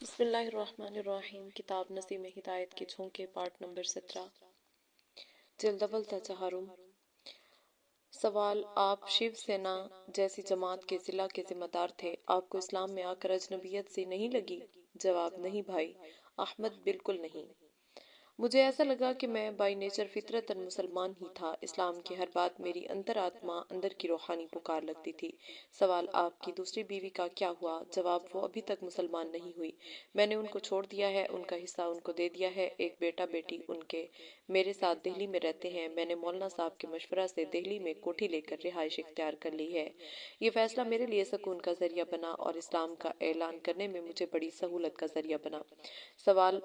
بسم اللہ الرحمن الرحیم۔ کتاب نسیم ہدایت کے جھونکے، پارٹ نمبر 17، جلد اول تچہرم۔ سوال: آپ شیو سینا جیسی جماعت کے ضلع کے ذمہ دار تھے، آپ کو اسلام میں آ کر اجنبیت سی نہیں لگی؟ جواب: نہیں بھائی احمد، بالکل نہیں۔ مجھے ایسا لگا کہ میں بائی نیچر فطرتاً مسلمان ہی تھا۔ اسلام کی ہر بات میری انتر آتما، اندر کی روحانی پکار لگتی تھی۔ سوال: آپ کی دوسری بیوی کا کیا ہوا؟ جواب: وہ ابھی تک مسلمان نہیں ہوئی۔ میں نے ان کو چھوڑ دیا ہے، ان کا حصہ ان کو دے دیا ہے۔ ایک بیٹا بیٹی ان کے میرے ساتھ دہلی میں رہتے ہیں۔ میں نے مولانا صاحب کے مشورہ سے دہلی میں کوٹھی لے کر رہائش اختیار کر لی ہے۔ یہ فیصلہ میرے لیے سکون کا ذریعہ بنا اور اسلام کا اعلان کرنے میں مجھے بڑی سہولت کا ذریعہ بنا۔ سوال: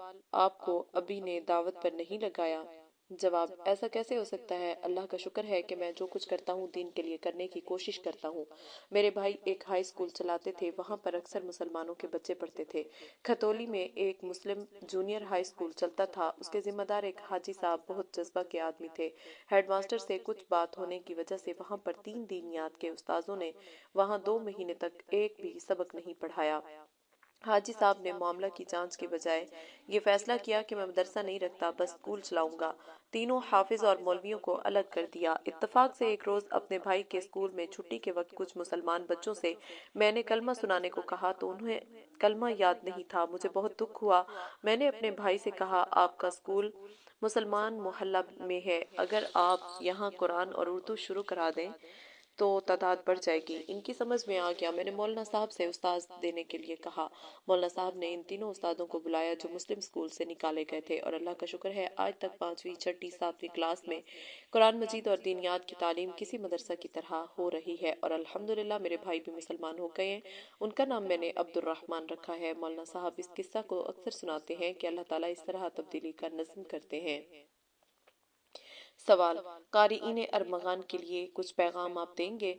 آپ کو ابھی نے دعوت پر نہیں لگایا؟ جواب: ایسا کیسے ہو سکتا ہے؟ اللہ کا شکر ہے کہ میں جو کچھ کرتا ہوں دین کے لیے کرنے کی کوشش کرتا ہوں۔ میرے بھائی ایک ہائی اسکول چلاتے تھے، وہاں پر اکثر مسلمانوں کے بچے پڑھتے تھے۔ کھتولی میں ایک مسلم جونیئر ہائی اسکول چلتا تھا، اس کے ذمہ دار ایک حاجی صاحب بہت جذبہ کے آدمی تھے۔ ہیڈ ماسٹر سے کچھ بات ہونے کی وجہ سے وہاں پر 3 دینیات کے استاذوں نے وہاں 2 مہینے تک ایک بھی سبق نہیں پڑھایا۔ حاجی صاحب نے معاملہ کی جانچ کے بجائے یہ فیصلہ کیا کہ میں مدرسہ نہیں رکھتا، بس اسکول چلاؤں گا۔ تینوں حافظ اور مولویوں کو الگ کر دیا۔ اتفاق سے ایک روز اپنے بھائی کے اسکول میں چھٹی کے وقت کچھ مسلمان بچوں سے میں نے کلمہ سنانے کو کہا تو انہیں کلمہ یاد نہیں تھا۔ مجھے بہت دکھ ہوا۔ میں نے اپنے بھائی سے کہا، آپ کا اسکول مسلمان محلہ میں ہے، اگر آپ یہاں قرآن اور اردو شروع کرا دیں تو تعداد بڑھ جائے گی۔ ان کی سمجھ میں آ گیا۔ میں نے مولانا صاحب سے استاذ دینے کے لیے کہا۔ مولانا صاحب نے ان تینوں استادوں کو بلایا جو مسلم اسکول سے نکالے گئے تھے، اور اللہ کا شکر ہے آج تک 5ویں، 6ٹھی، 7ویں کلاس میں قرآن مجید اور دینیات کی تعلیم کسی مدرسہ کی طرح ہو رہی ہے، اور الحمدللہ میرے بھائی بھی مسلمان ہو گئے ہیں۔ ان کا نام میں نے عبد الرحمن رکھا ہے۔ مولانا صاحب اس قصہ کو اکثر سناتے ہیں کہ اللہ تعالیٰ اس طرح تبدیلی کا نظم کرتے ہیں۔ سوال: قارئین ارمغان کے لیے کچھ پیغام آپ دیں گے؟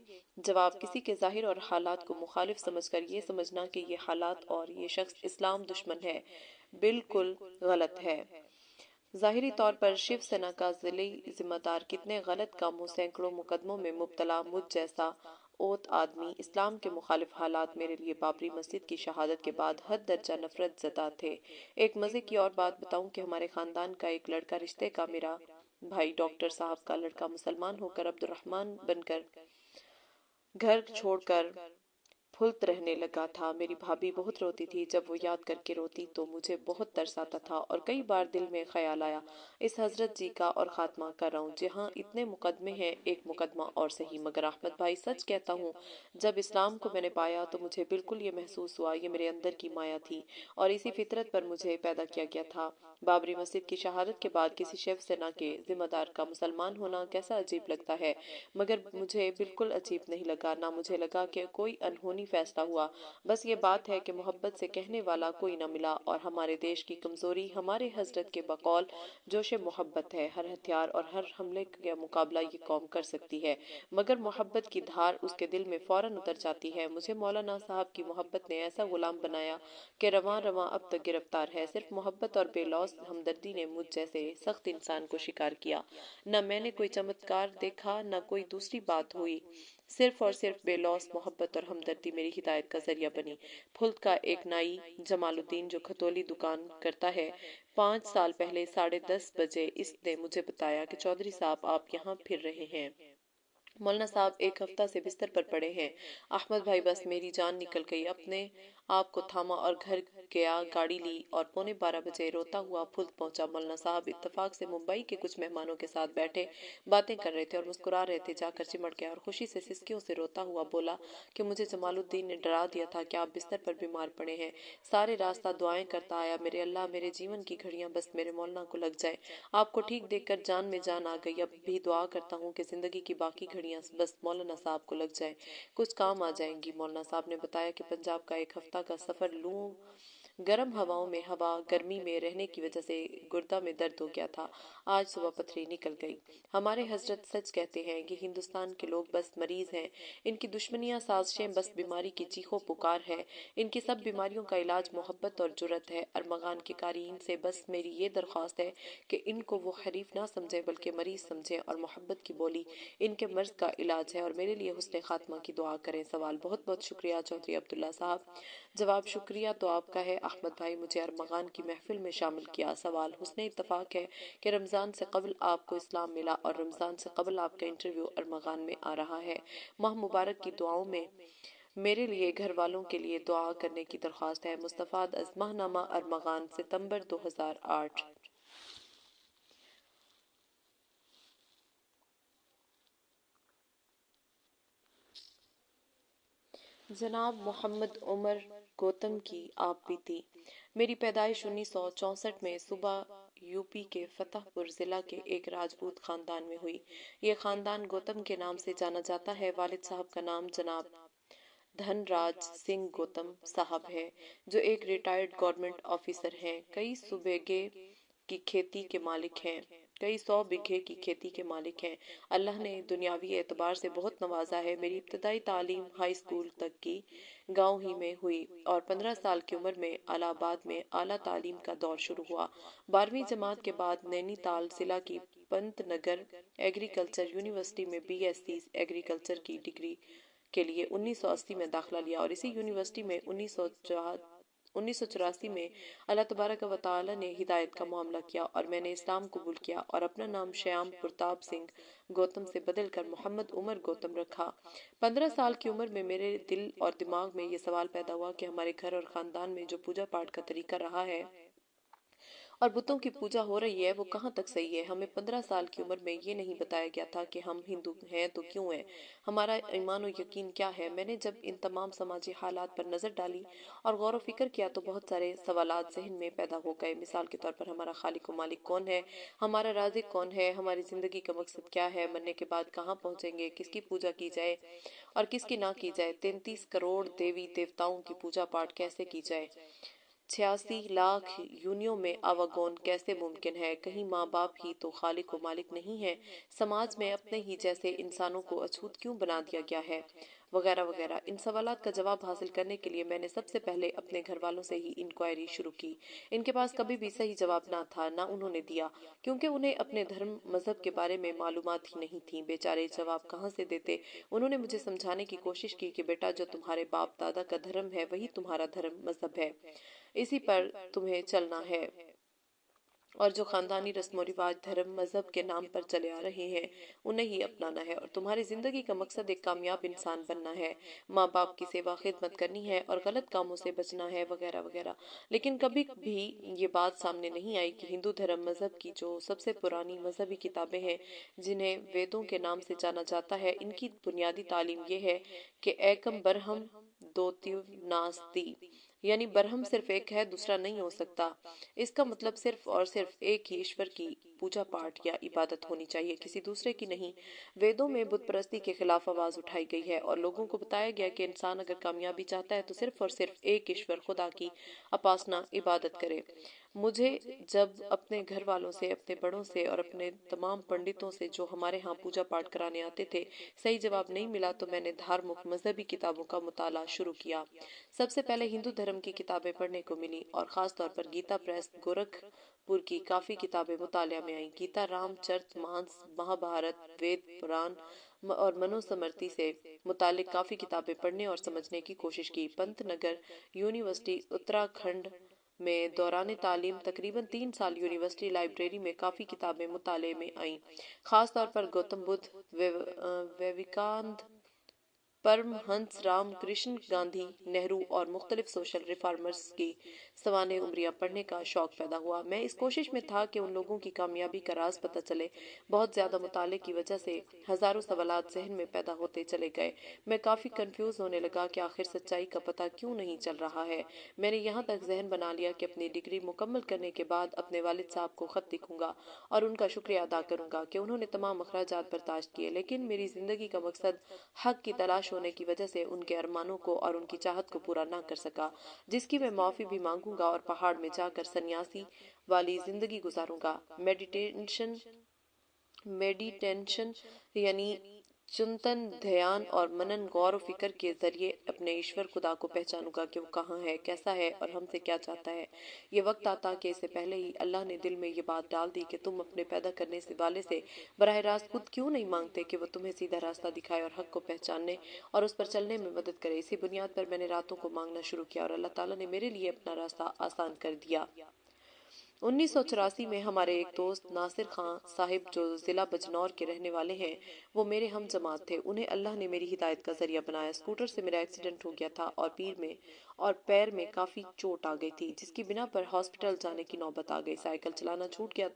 جواب: کسی کے ظاہر اور حالات کو مخالف سمجھ کر یہ سمجھنا کہ یہ حالات اور یہ شخص اسلام دشمن ہے، بالکل غلط ہے۔ ظاہری طور پر شیو سینا کا ضلعی ذمہ دار کتنے غلط کاموں، سینکڑوں مقدموں میں مبتلا مجھ جیسا اوت آدمی، اسلام کے مخالف حالات میرے لیے بابری مسجد کی شہادت کے بعد حد درجہ نفرت زدہ تھے۔ ایک مزے کی اور بات بتاؤں کہ ہمارے خاندان کا ایک لڑکا رشتے کا، میرا بھائی ڈاکٹر صاحب کا لڑکا، مسلمان ہو کر عبد الرحمن بن کر گھر چھوڑ کر پھلت رہنے لگا تھا۔ میری بھابھی بہت روتی تھی، جب وہ یاد کر کے روتی تو مجھے بہت ترس آتا تھا، اور کئی بار دل میں خیال آیا اس حضرت جی کا اور خاتمہ کر رہا ہوں۔ جہاں اتنے مقدمے ہیں، ایک مقدمہ اور صحیح۔ مگر احمد بھائی سچ کہتا ہوں، جب اسلام کو میں نے پایا تو مجھے بالکل یہ محسوس ہوا یہ میرے اندر کی مایا تھی، اور اسی فطرت پر مجھے پیدا کیا گیا تھا۔ بابری مسجد کی شہادت کے بعد کسی شیو سینا کے ذمہ دار کا مسلمان ہونا کیسا عجیب لگتا ہے، مگر مجھے بالکل عجیب نہیں لگا، نہ مجھے لگا کہ کوئی انہونی فیصلہ ہوا۔ بس یہ بات ہے کہ محبت سے کہنے والا کوئی نہ ملا، اور ہمارے دیش کی کمزوری ہمارے حضرت کے بقول جوش محبت ہے۔ ہر ہتھیار اور ہر حملے کا مقابلہ یہ قوم کر سکتی ہے، مگر محبت کی دھار اس کے دل میں فوراً اتر جاتی ہے۔ مجھے مولانا صاحب کی محبت نے ایسا غلام بنایا کہ رواں رواں اب تک گرفتار ہے۔ صرف محبت اور بے لوث ہمدردی نے مجھ جیسے سخت انسان کو شکار کیا۔ نہ میں نے کوئی چمتکار دیکھا، نہ کوئی دوسری بات ہوئی، صرف اور صرف بے لوث محبت اور ہمدردی میری ہدایت کا ذریعہ بنی۔ پھلت کا ایک نائی جمال الدین جو کھتولی دکان کرتا ہے، 5 سال پہلے 10:30 بجے اس نے مجھے بتایا کہ چودھری صاحب آپ یہاں پھر رہے ہیں۔ مولانا صاحب ایک ہفتہ سے بستر پر پڑے ہیں۔ احمد بھائی بس میری جان نکل گئی۔ اپنے آپ کو تھاما اور گھر گیا، گاڑی لی اور 11:45 بجے روتا ہوا پھلت پہنچا۔ مولانا صاحب اتفاق سے ممبئی کے کچھ مہمانوں کے ساتھ بیٹھے باتیں کر رہے تھے اور مسکرا رہے تھے۔ جا کر چمٹ گیا اور خوشی سے سسکیوں سے روتا ہوا بولا کہ مجھے جمال الدین نے ڈرا دیا تھا کہ آپ بستر پر بیمار پڑے ہیں۔ سارے راستہ دعائیں کرتا آیا، میرے اللہ، میرے جیون کی گھڑیاں بس میرے مولانا کو لگ جائیں۔ آپ کو ٹھیک دیکھ کر جان میں جان آ گئی۔ اب بھی دعا کرتا ہوں کہ زندگی کی باقی گھڑیاں بس مولانا صاحب کو لگ جائیں، کچھ کام آ جائیں گی۔ مولانا صاحب نے بتایا کہ پنجاب کا ایک ہفتہ کا سفر لوں گرم ہواؤں میں ہوا گرمی میں رہنے کی وجہ سے گردہ میں درد ہو گیا تھا۔ آج صبح پتھری نکل گئی۔ ہمارے حضرت سچ کہتے ہیں، یہ ہندوستان کے لوگ بس مریض ہیں، ان کی دشمنیاں سازشیں بس بیماری کی چیخو پکار ہے، ان کی سب بیماریوں کا علاج محبت اور جرأت ہے۔ ارمغان کے قارئین سے بس میری یہ درخواست ہے کہ ان کو وہ حریف نہ سمجھیں بلکہ مریض سمجھیں، اور محبت کی بولی ان کے مرض کا علاج ہے، اور میرے لیے حسن خاتمہ کی دعا کریں۔ سوال: بہت بہت شکریہ چودھری عبداللہ صاحب، جواب: شکریہ تو آپ کا ہے احمد بھائی، مجھے ارمغان کی محفل میں شامل کیا۔ سوال: حسن اتفاق ہے کہ رمضان سے قبل آپ کو اسلام ملا اور رمضان سے قبل آپ کا انٹرویو ارمغان میں آ رہا ہے۔ ماہ مبارک کی دعاؤں میں میرے لیے، گھر والوں کے لیے دعا کرنے کی درخواست ہے۔ مستفاد از ماہ نامہ ارمغان، ستمبر 2008۔ جناب محمد عمر گوتم کی آپ بیتی: میری پیدائش 1964 میں صوبہ یو پی کے فتح پور ضلع کے ایک راجپوت خاندان میں ہوئی۔ یہ خاندان گوتم کے نام سے جانا جاتا ہے۔ والد صاحب کا نام جناب دھن راج سنگھ گوتم صاحب ہے، جو ایک ریٹائرڈ گورنمنٹ آفیسر ہیں۔ کئی سو بیگھے کی کھیتی کے مالک ہیں۔ اللہ نے دنیاوی اعتبار سے بہت نوازا ہے۔ میری ابتدائی تعلیم ہائی اسکول تک کی گاؤں ہی میں ہوئی اور 15 سال کی عمر میں الہ آباد میں اعلیٰ تعلیم کا دور شروع ہوا۔ 12ویں جماعت کے بعد نینی تال ضلع کی پنت نگر ایگریکلچر یونیورسٹی میں بی ایس سی ایگریکلچر کی ڈگری کے لیے 1980 میں داخلہ لیا اور اسی یونیورسٹی میں 1984 میں اللہ تبارک و تعالی نے ہدایت کا معاملہ کیا اور میں نے اسلام قبول کیا اور اپنا نام شیام پرتاپ سنگھ گوتم سے بدل کر محمد عمر گوتم رکھا۔ 15 سال کی عمر میں میرے دل اور دماغ میں یہ سوال پیدا ہوا کہ ہمارے گھر اور خاندان میں جو پوجا پاٹ کا طریقہ رہا ہے اور بتوں کی پوجا ہو رہی ہے وہ کہاں تک صحیح ہے۔ ہمیں 15 سال کی عمر میں یہ نہیں بتایا گیا تھا کہ ہم ہندو ہیں تو کیوں ہیں، ہمارا ایمان و یقین کیا ہے۔ میں نے جب ان تمام سماجی حالات پر نظر ڈالی اور غور و فکر کیا تو بہت سارے سوالات ذہن میں پیدا ہو گئے۔ مثال کے طور پر ہمارا خالق و مالک کون ہے، ہمارا رازق کون ہے، ہماری زندگی کا مقصد کیا ہے، مرنے کے بعد کہاں پہنچیں گے، کس کی پوجا کی جائے اور کس کی نہ کی جائے، 33 کروڑ دیوی دیوتاؤں کی پوجا پاٹ کیسے کی جائے، 86 لاکھ یونیوں میں آواگون کیسے ممکن ہے، کہیں ماں باپ ہی تو خالق و مالک نہیں ہے، سماج میں اپنے ہی جیسے انسانوں کو اچھوت کیوں بنا دیا گیا ہے، وغیرہ وغیرہ۔ ان سوالات کا جواب حاصل کرنے کے لیے میں نے سب سے پہلے اپنے گھر والوں سے ہی انکوائری شروع کی۔ ان کے پاس کبھی بھی صحیح جواب نہ تھا، نہ انہوں نے دیا، کیونکہ انہیں اپنے دھرم مذہب کے بارے میں معلومات ہی نہیں تھیں۔ بیچارے جواب کہاں سے دیتے۔ انہوں نے مجھے سمجھانے کی کوشش کی کہ بیٹا، جو تمہارے باپ دادا کا دھرم ہے وہی تمہارا دھرم مذہب ہے، اسی پر تمہیں چلنا ہے، اور جو خاندانی رسم و رواج دھرم مذہب کے نام پر چلے آ رہے ہیں انہیں ہی اپنانا ہے، اور تمہاری زندگی کا مقصد ایک کامیاب انسان بننا ہے، ماں باپ کی سیوا خدمت کرنی ہے اور غلط کاموں سے بچنا ہے، وغیرہ وغیرہ۔ لیکن کبھی بھی یہ بات سامنے نہیں آئی کہ ہندو دھرم مذہب کی جو سب سے پرانی مذہبی کتابیں ہیں جنہیں ویدوں کے نام سے جانا جاتا ہے، ان کی بنیادی تعلیم یہ ہے کہ ایکم برہم دوتیو ناستی، یعنی برہم صرف ایک ہے، دوسرا نہیں ہو سکتا۔ اس کا مطلب صرف اور صرف ایک ہی ایشور کی پوجا پاٹ یا عبادت ہونی چاہیے، کسی دوسرے کی نہیں۔ ویدوں میں بت پرستی کے خلاف آواز اٹھائی گئی ہے اور لوگوں کو بتایا گیا کہ انسان اگر کامیابی چاہتا ہے تو صرف اور صرف ایک ایشور خدا کی اپاسنا عبادت کرے۔ مجھے جب اپنے گھر والوں سے، اپنے بڑوں سے اور اپنے تمام پنڈتوں سے جو ہمارے ہاں پوجا پاٹ کرانے آتے تھے صحیح جواب نہیں ملا تو میں نے دھارمک مذہبی کتابوں کا مطالعہ شروع کیا۔ سب سے پہلے ہندو دھرم کی کتابیں پڑھنے کو ملی اور خاص طور پر گیتا پریس گورکھ پور کی کافی کتابیں مطالعہ میں آئیں۔ گیتا، رام چرت مانس، مہابھارت، وید پران اور منو سمرتی سے متعلق کافی کتابیں پڑھنے اور سمجھنے کی کوشش کی۔ پنت نگر یونیورسٹی اتراکھنڈ میں دوران تعلیم تقریباً 3 سال یونیورسٹی لائبریری میں کافی کتابیں مطالعے میں آئیں، خاص طور پر گوتم بدھ، ویویکانند، پرم ہنس، رام کرشن گاندھی، نہرو اور مختلف سوشل ریفارمرز کی سوانح عمریاں پڑھنے کا شوق پیدا ہوا۔ میں اس کوشش میں تھا کہ ان لوگوں کی کامیابی کا راز پتہ چلے۔ بہت زیادہ مطالعے کی وجہ سے ہزاروں سوالات ذہن میں پیدا ہوتے چلے گئے۔ میں کافی کنفیوز ہونے لگا کہ آخر سچائی کا پتہ کیوں نہیں چل رہا ہے۔ میں نے یہاں تک ذہن بنا لیا کہ اپنی ڈگری مکمل کرنے کے بعد اپنے والد صاحب کو خط لکھوں گا اور ان کا شکریہ ادا کروں گا کہ انہوں نے تمام اخراجات برداشت کیے، لیکن میری زندگی کا مقصد حق کی تلاش ہونے کی وجہ سے ان کے ارمانوں کو اور ان کی چاہت کو پورا نہ کر سکا، جس کی میں معافی بھی مانگوں گا اور پہاڑ میں جا کر سنیاسی والی زندگی گزاروں گا۔ میڈیٹیشن یعنی چنتن، دھیان اور منن، غور و فکر کے ذریعے اپنے ایشور خدا کو پہچانوں گا کہ وہ کہاں ہے، کیسا ہے اور ہم سے کیا چاہتا ہے۔ یہ وقت آتا کہ اس سے پہلے ہی اللہ نے دل میں یہ بات ڈال دی کہ تم اپنے پیدا کرنے والے سے براہ راست خود کیوں نہیں مانگتے کہ وہ تمہیں سیدھا راستہ دکھائے اور حق کو پہچاننے اور اس پر چلنے میں مدد کرے۔ اسی بنیاد پر میں نے راتوں کو مانگنا شروع کیا اور اللہ تعالیٰ نے میرے لیے اپنا راستہ آسان کر دیا۔ 1984 میں ہمارے ایک دوست ناصر خان صاحب جو ضلع بجنور کے رہنے والے ہیں، وہ میرے ہم جماعت تھے۔ انہیں اللہ نے میری ہدایت کا ذریعہ بنایا۔ اسکوٹر سے میرا ایکسیڈنٹ ہو گیا تھا اور پیر میں کافی چوٹ آ گئی تھی، جس کی بنا پر ہاسپٹل جانے کی نوبت آ گئی۔ سائیکل چلانا چھوٹ گیا،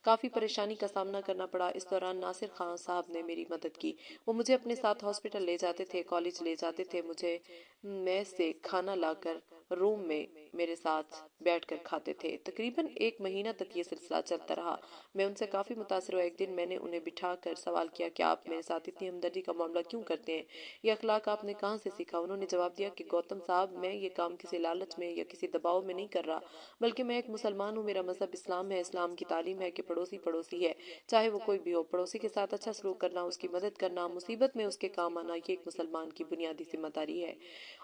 کافی پریشانی کا سامنا کرنا پڑا۔ اس دوران ناصر خان صاحب نے میری مدد کی۔ وہ مجھے اپنے ساتھ ہاسپٹل لے جاتے تھے، کالج لے جاتے تھے، مجھے میس سے کھانا لا کر روم میں میرے ساتھ بیٹھ کر کھاتے تھے۔ تقریباً 1 مہینہ تک یہ سلسلہ چلتا رہا۔ میں ان سے کافی متاثر ہوا۔ ایک دن میں نے انہیں بٹھا کر سوال کیا کہ آپ میرے ساتھ اتنی ہمدردی کا معاملہ کیوں کرتے ہیں؟ یہ اخلاق آپ نے کہاں سے سیکھا؟ انہوں نے جواب دیا کہ گوتم صاحب، میں یہ کام کسی لالچ میں یا کسی دباؤ میں نہیں کر رہا، بلکہ میں ایک مسلمان ہوں۔ میرا مذہب اسلام ہے۔ اسلام کی تعلیم ہے کہ پڑوسی پڑوسی ہے، چاہے وہ کوئی بھی ہو۔ پڑوسی کے ساتھ اچھا سلوک کرنا، اس کی مدد کرنا، مصیبت میں اس کے کام آنا، یہ ایک مسلمان کی بنیادی ذمہ داری ہے۔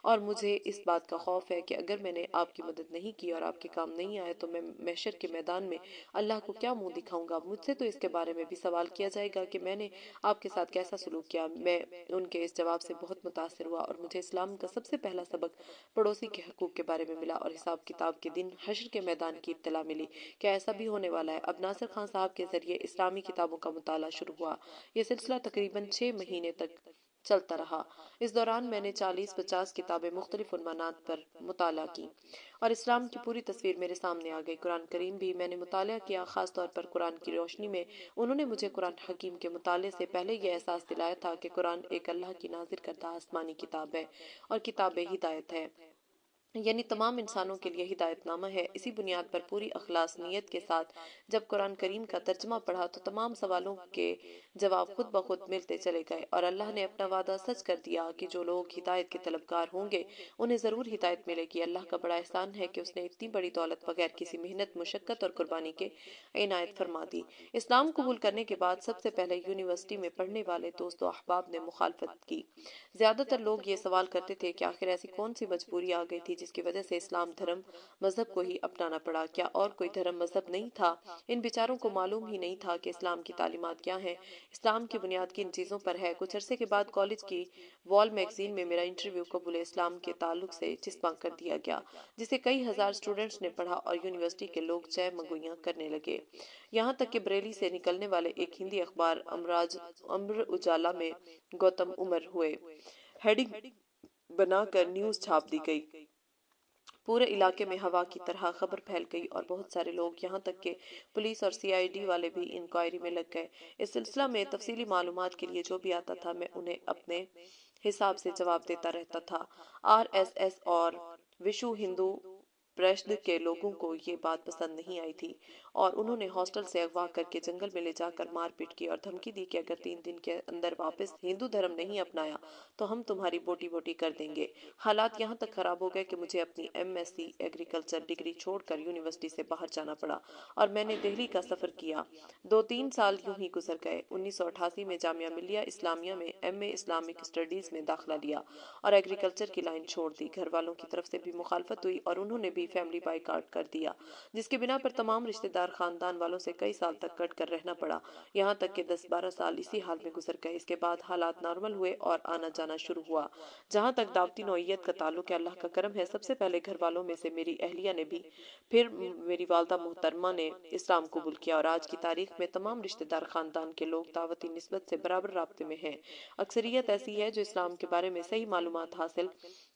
اور مجھے اس بات کا خوف ہے کہ اگر میں نے آپ کی مدد نہیں کی اور آپ کے کام نہیں آئے تو میں محشر کے میدان میں اللہ کو کیا منہ دکھاؤں گا؟ مجھ سے تو اس کے بارے میں بھی سوال کیا جائے گا کہ میں نے آپ کے ساتھ کیسا سلوک کیا۔ میں ان کے اس جواب سے بہت متاثر ہوا اور مجھے اسلام کا سب سے پہلا سبق پڑوسی کے حقوق کے بارے میں ملا اور حساب کتاب کے دن حشر کے میدان کی اطلاع ملی کہ ایسا بھی ہونے والا ہے۔ اب ناصر خان صاحب کے ذریعے اسلامی کتابوں کا مطالعہ شروع ہوا۔ یہ سلسلہ تقریباً 6 مہینے تک چلتا رہا۔ اس دوران میں نے 40-50 کتابیں مختلف عنوانات پر مطالعہ کی اور اسلام کی پوری تصویر میرے سامنے آ گئی۔ قرآن کریم بھی میں نے مطالعہ کیا، خاص طور پر قرآن کی روشنی میں۔ انہوں نے مجھے قرآن حکیم کے مطالعے سے پہلے یہ احساس دلایا تھا کہ قرآن ایک اللہ کی نازل کردہ آسمانی کتاب ہے اور کتاب ہدایت ہے، یعنی تمام انسانوں کے لیے ہدایت نامہ ہے۔ اسی بنیاد پر پوری اخلاص نیت کے ساتھ جب قرآن کریم کا ترجمہ پڑھا تو تمام سوالوں کے جواب خود بخود ملتے چلے گئے اور اللہ نے اپنا وعدہ سچ کر دیا کہ جو لوگ ہدایت کے طلبگار ہوں گے انہیں ضرور ہدایت ملے گی۔ اللہ کا بڑا احسان ہے کہ اس نے اتنی بڑی دولت بغیر کسی محنت، مشقت اور قربانی کے عنایت فرما دی۔ اسلام قبول کرنے کے بعد سب سے پہلے یونیورسٹی میں پڑھنے والے دوست و احباب نے مخالفت کی۔ زیادہ تر لوگ یہ سوال کرتے تھے کہ آخر ایسی کون سی مجبوری آ گئی تھی جس کی وجہ سے اسلام دھرم مذہب کو ہی اپنانا پڑا؟ کیا اور کوئی دھرم مذہب نہیں تھا؟ ان بیچاروں کو معلوم ہی نہیں تھا کہ اسلام کی تعلیمات کیا ہیں، اسلام کی بنیاد کن چیزوں پر ہے۔ کچھ عرصے کے بعد کالج کی وال میگزین میں میرا انٹرویو قبول اسلام کے تعلق سے چسپاں کر دیا گیا، جسے کئی ہزار سٹوڈنٹس نے پڑھا اور یونیورسٹی کے لوگ چہ مگویاں کرنے لگے۔ یہاں تک کہ بریلی سے نکلنے والے ایک ہندی اخبار امر اجالا میں گوتم عمر ہوئے ہیڈنگ بنا کر نیوز چھاپ دی گئی۔ پورے علاقے میں ہوا کی طرح خبر پھیل گئی اور بہت سارے لوگ، یہاں تک کہ پولیس اور CID والے بھی انکوائری میں لگ گئے۔ اس سلسلہ میں تفصیلی معلومات کے لیے جو بھی آتا تھا میں انہیں اپنے حساب سے جواب دیتا رہتا تھا۔ RSS اور وشو ہندو پریشد کے لوگوں کو یہ بات پسند نہیں آئی تھی اور انہوں نے ہاسٹل سے اغوا کر کے جنگل میں لے جا کر مار پیٹ کی اور دھمکی دی کہ اگر 3 دن کے اندر واپس ہندو دھرم نہیں اپنایا تو ہم تمہاری بوٹی بوٹی کر دیں گے۔ حالات یہاں تک خراب ہو گئے کہ مجھے اپنی MSc ایگریکلچر ڈگری چھوڑ کر یونیورسٹی سے باہر جانا پڑا اور میں نے دہلی کا سفر کیا۔ 2-3 سال یوں ہی گزر گئے۔ 1988 میں جامعہ ملیہ اسلامیہ میں MA اسلامک اسٹڈیز میں داخلہ لیا اور ایگریکلچر کی لائن چھوڑ دی۔ گھر والوں کی طرف سے بھی مخالفت ہوئی اور انہوں نے بھی فیملی بائیکاٹ کر دیا، جس کی بنا پر تمام رشتہ دار خاندان والوں سے کئی سال تک کٹ کر رہنا پڑا، یہاں تک کہ 10-12 سال اسی حال میں گزر گئے۔ اس کے بعد حالات نارمل ہوئے اور آنا جانا شروع ہوا۔ جہاں تک دعوتی نوعیت کا تعلق ہے، اللہ کا کرم ہے، سب سے پہلے گھر والوں میں سے میری اہلیہ نے بھی، پھر میری والدہ محترمہ نے اسلام قبول کیا اور آج کی تاریخ میں تمام رشتہ دار خاندان کے لوگ دعوتی نسبت سے برابر رابطے میں ہیں۔ اکثریت ایسی ہے جو اسلام کے بارے میں صحیح معلومات حاصل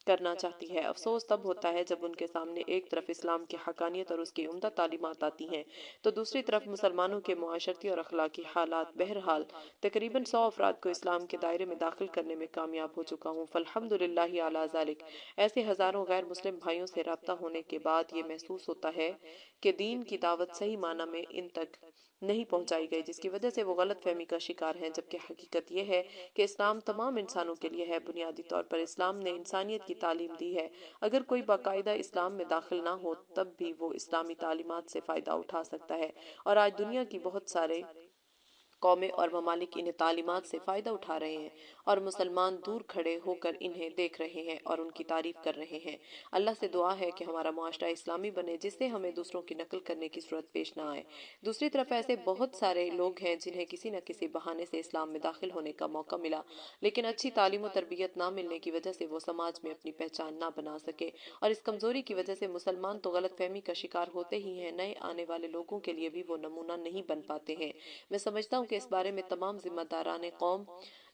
کرنا چاہتی ہے۔ افسوس تب ہوتا ہے جب ان کے سامنے ایک طرف اسلام کی حقانیت اور اس کی عمدہ تعلیمات آتی ہیں تو دوسری طرف مسلمانوں کے معاشرتی اور اخلاقی حالات۔ بہرحال تقریباً 100 افراد کو اسلام کے دائرے میں داخل کرنے میں کامیاب ہو چکا ہوں، فالحمدللہ علی ذالک۔ ایسے ہزاروں غیر مسلم بھائیوں سے رابطہ ہونے کے بعد یہ محسوس ہوتا ہے کہ دین کی دعوت صحیح معنی میں ان تک نہیں پہنچائی گئی، جس کی وجہ سے وہ غلط فہمی کا شکار ہیں، جبکہ حقیقت یہ ہے کہ اسلام تمام انسانوں کے لیے ہے۔ بنیادی طور پر اسلام نے انسانیت کی تعلیم دی ہے۔ اگر کوئی باقاعدہ اسلام میں داخل نہ ہو تب بھی وہ اسلامی تعلیمات سے فائدہ اٹھا سکتا ہے اور آج دنیا کی بہت سارے قومیں اور ممالک انہیں تعلیمات سے فائدہ اٹھا رہے ہیں اور مسلمان دور کھڑے ہو کر انہیں دیکھ رہے ہیں اور ان کی تعریف کر رہے ہیں۔ اللہ سے دعا ہے کہ ہمارا معاشرہ اسلامی بنے جس سے ہمیں دوسروں کی نقل کرنے کی صورت پیش نہ آئے۔ دوسری طرف ایسے بہت سارے لوگ ہیں جنہیں کسی نہ کسی بہانے سے اسلام میں داخل ہونے کا موقع ملا، لیکن اچھی تعلیم و تربیت نہ ملنے کی وجہ سے وہ سماج میں اپنی پہچان نہ بنا سکے، اور اس کمزوری کی وجہ سے مسلمان تو غلط فہمی کا شکار ہوتے ہی ہیں، نئے آنے والے لوگوں کے لیے بھی وہ نمونہ نہیں بن پاتے ہیں۔ میں سمجھتا ہوں کہ اس بارے میں تمام ذمہ داران قوم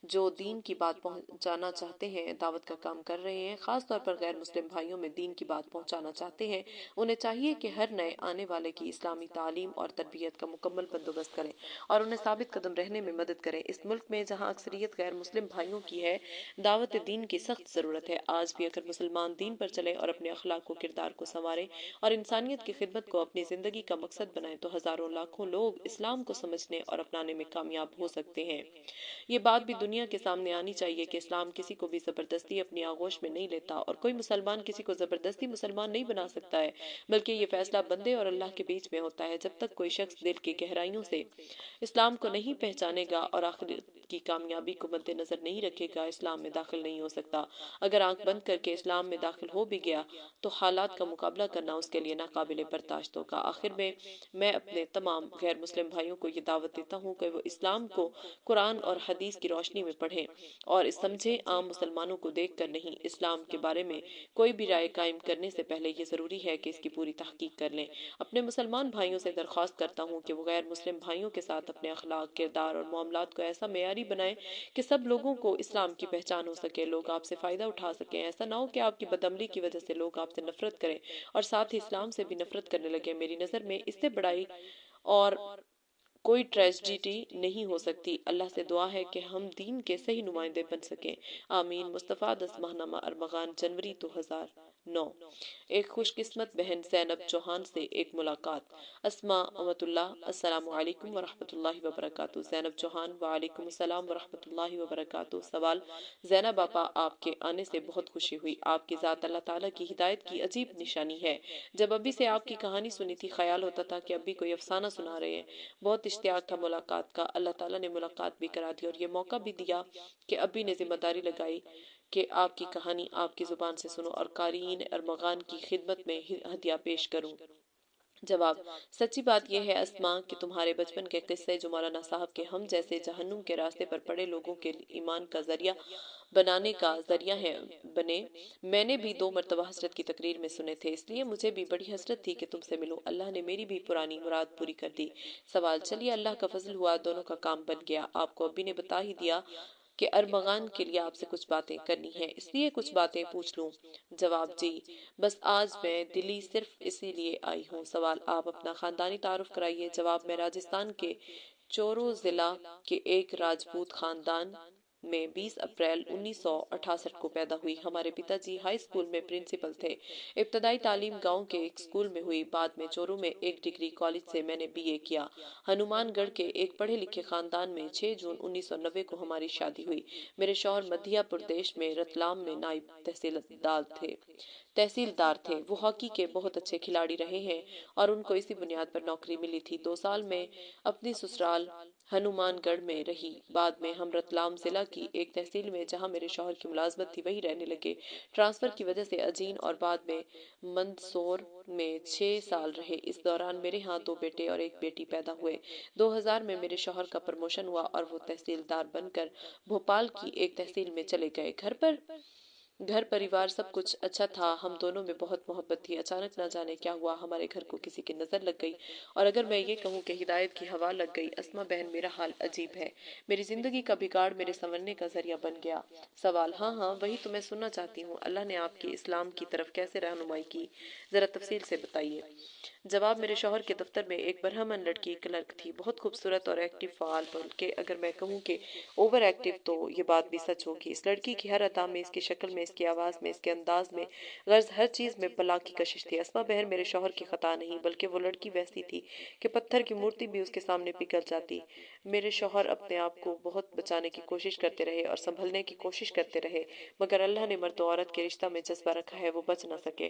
جو دین کی بات پہنچانا چاہتے ہیں دعوت کا کام کر رہے ہیں، خاص طور پر غیر مسلم بھائیوں میں دین کی بات پہنچانا چاہتے ہیں، انہیں چاہیے کہ ہر نئے آنے والے کی اسلامی تعلیم اور تربیت کا مکمل بندوبست کریں اور انہیں ثابت قدم رہنے میں مدد کریں۔ اس ملک میں جہاں اکثریت غیر مسلم بھائیوں کی ہے، دعوت دین کی سخت ضرورت ہے۔ آج بھی اگر مسلمان دین پر چلے اور اپنے اخلاق و کردار کو سنوارے اور انسانیت کی خدمت کو اپنی زندگی کا مقصد بنائیں تو ہزاروں لاکھوں لوگ اسلام کو سمجھنے اور اپنانے میں کامیاب ہو سکتے ہیں۔ یہ بات بھی دنیا کے سامنے آنی چاہیے کہ اسلام کسی کو بھی زبردستی اپنی آغوش میں نہیں لیتا اور کوئی مسلمان کسی کو زبردستی مسلمان نہیں بنا سکتا ہے، بلکہ یہ فیصلہ بندے اور اللہ کے بیچ میں ہوتا ہے۔ جب تک کوئی شخص دل کی گہرائیوں سے اسلام کو نہیں پہچانے گا اور آخرت کی کامیابی کو مد نظر نہیں رکھے گا، اسلام میں داخل نہیں ہو سکتا۔ اگر آنکھ بند کر کے اسلام میں داخل ہو بھی گیا تو حالات کا مقابلہ کرنا اس کے لیے ناقابل برداشت ہوگا۔ آخر میں اپنے تمام غیر مسلم بھائیوں کو یہ دعوت دیتا ہوں کہ وہ اسلام کو قرآن اور حدیث کی روشنی میں پڑھیں اور اس سمجھیں، عام مسلمانوں کو دیکھ کر نہیں۔ اسلام کے بارے میں کوئی بھی رائے قائم کرنے سے پہلے یہ ضروری ہے کہ اس کی پوری تحقیق کر لیں۔ اپنے مسلمان بھائیوں سے درخواست کرتا ہوں کہ وہ غیر مسلم بھائیوں کے ساتھ اپنے اخلاق، کردار اور معاملات کو ایسا معیاری بنائیں کہ سب لوگوں کو اسلام کی پہچان ہو سکے، لوگ آپ سے فائدہ اٹھا سکیں۔ ایسا نہ ہو کہ آپ کی بدعملی کی وجہ سے لوگ آپ سے نفرت کریں اور ساتھ ہی اسلام سے بھی نفرت کرنے لگے۔ میری نظر میں اس سے بڑائی اور کوئی ٹریجڈی نہیں ہو سکتی۔ اللہ سے دعا ہے کہ ہم دین کے صحیح نمائندے بن سکیں۔ آمین۔ مصطفیٰ 10 ماہنامہ ارمغان، جنوری 2009۔ ایک خوش قسمت بہن زینب چوہان سے ایک ملاقات۔ اسماء امت اللہ، السلام علیکم ورحمۃ اللہ وبرکاتہ۔ زینب چوہان: وعلیکم السلام ورحمۃ اللہ وبرکاتہ۔ سوال: زینب آپا، آپ کے آنے سے بہت خوشی ہوئی۔ آپ کی ذات اللہ تعالیٰ کی ہدایت کی عجیب نشانی ہے۔ جب ابھی سے آپ کی کہانی سنی تھی خیال ہوتا تھا کہ ابھی کوئی افسانہ سنا رہے ہیں۔ بہت اشتیاق تھا ملاقات کا۔ اللہ تعالیٰ نے ملاقات بھی کرا دی اور یہ موقع بھی دیا کہ ابھی نے ذمہ داری لگائی کہ آپ کی کہانی آپ کی زبان سے سنوں اور قارئین ارمغان کی خدمت میں ہدیہ پیش کروں۔ جواب: سچی بات یہ ہے اسماء کہ تمہارے بچپن کے قصے جو مولانا صاحب کے ہم جیسے جہنم کے راستے پر پڑے لوگوں کے ایمان کا ذریعہ بنانے کا ذریعہ بنے، میں نے بھی 2 مرتبہ حضرت کی تقریر میں سنے تھے، اس لیے مجھے بھی بڑی حسرت تھی کہ تم سے ملوں۔ اللہ نے میری بھی پرانی مراد پوری کر دی۔ سوال: چلیے اللہ کا فضل ہوا، دونوں کا کام بن گیا۔ آپ کو ابھی نے بتا ہی دیا کہ ارمغان کے لیے آپ سے کچھ باتیں کرنی ہیں، اس لیے کچھ باتیں پوچھ لوں۔ جواب: جی، بس آج میں دلی صرف اسی لیے آئی ہوں۔ سوال: آپ اپنا خاندانی تعارف کرائیے۔ جواب: میں راجستھان کے چورو ضلع کے ایک راجپوت خاندان میں 20 اپریل 1968 کو پیدا ہوئی۔ ہمارے پتا جی ہائی اسکول میں پرنسپل تھے۔ ابتدائی تعلیم گاؤں کے ایک اسکول میں ہوئی، بعد میں چورو میں ایک ڈگری کالج سے میں نے BA کیا۔ ہنومان گڑھ کے ایک پڑھے لکھے خاندان میں 6 جون 1990 کو ہماری شادی ہوئی۔ میرے شوہر مدھیہ پردیش میں رتلام میں نائب تحصیلدار تھے۔ وہ ہاکی کے بہت اچھے کھلاڑی رہے ہیں اور ان کو اسی بنیاد پر نوکری ملی تھی۔ 2 سال میں اپنی سسرال ہنومان گڑھ میں رہی، بعد میں ہم رتلام ضلع کی ایک تحصیل میں جہاں میرے شوہر کی ملازمت تھی وہیں رہنے لگے۔ ٹرانسفر کی وجہ سے اجین اور بعد میں مندسور میں 6 سال رہے۔ اس دوران میرے ہاں 2 بیٹے اور ایک بیٹی پیدا ہوئے۔ 2000 میں میرے شوہر کا پروموشن ہوا اور وہ تحصیلدار بن کر بھوپال کی ایک تحصیل میں چلے گئے۔ گھر پریوار سب کچھ اچھا تھا، ہم دونوں میں بہت محبت تھی۔ اچانک نہ جانے کیا ہوا، ہمارے گھر کو کسی کی نظر لگ گئی، اور اگر میں یہ کہوں کہ ہدایت کی ہوا لگ گئی۔ اسماء بہن، میرا حال عجیب ہے، میری زندگی کا بگاڑ میرے سنورنے کا ذریعہ بن گیا۔ سوال: ہاں، وہی تو میں سننا چاہتی ہوں، اللہ نے آپ کی اسلام کی طرف کیسے رہنمائی کی، ذرا تفصیل سے بتائیے۔ جواب: میرے شوہر کے دفتر میں ایک برہمن لڑکی کلرک تھی، بہت خوبصورت اور ایکٹیو فعال، بلکہ اگر میں کہوں کہ اوور ایکٹیو تو یہ بات بھی سچ ہوگی۔ اس لڑکی کی ہر ادا میں، اس کی شکل میں، اس کی آواز میں، اس کے انداز میں، غرض ہر چیز میں بلا کی کشش تھی۔ اسماء بہن، میرے شوہر کی خطا نہیں، بلکہ وہ لڑکی ویسی تھی کہ پتھر کی مورتی بھی اس کے سامنے پگھل جاتی۔ میرے شوہر اپنے آپ کو بہت بچانے کی کوشش کرتے رہے اور سنبھلنے کی کوشش کرتے رہے، مگر اللہ نے مرد و عورت کے رشتہ میں جذبہ رکھا ہے، وہ بچ نہ سکے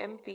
MP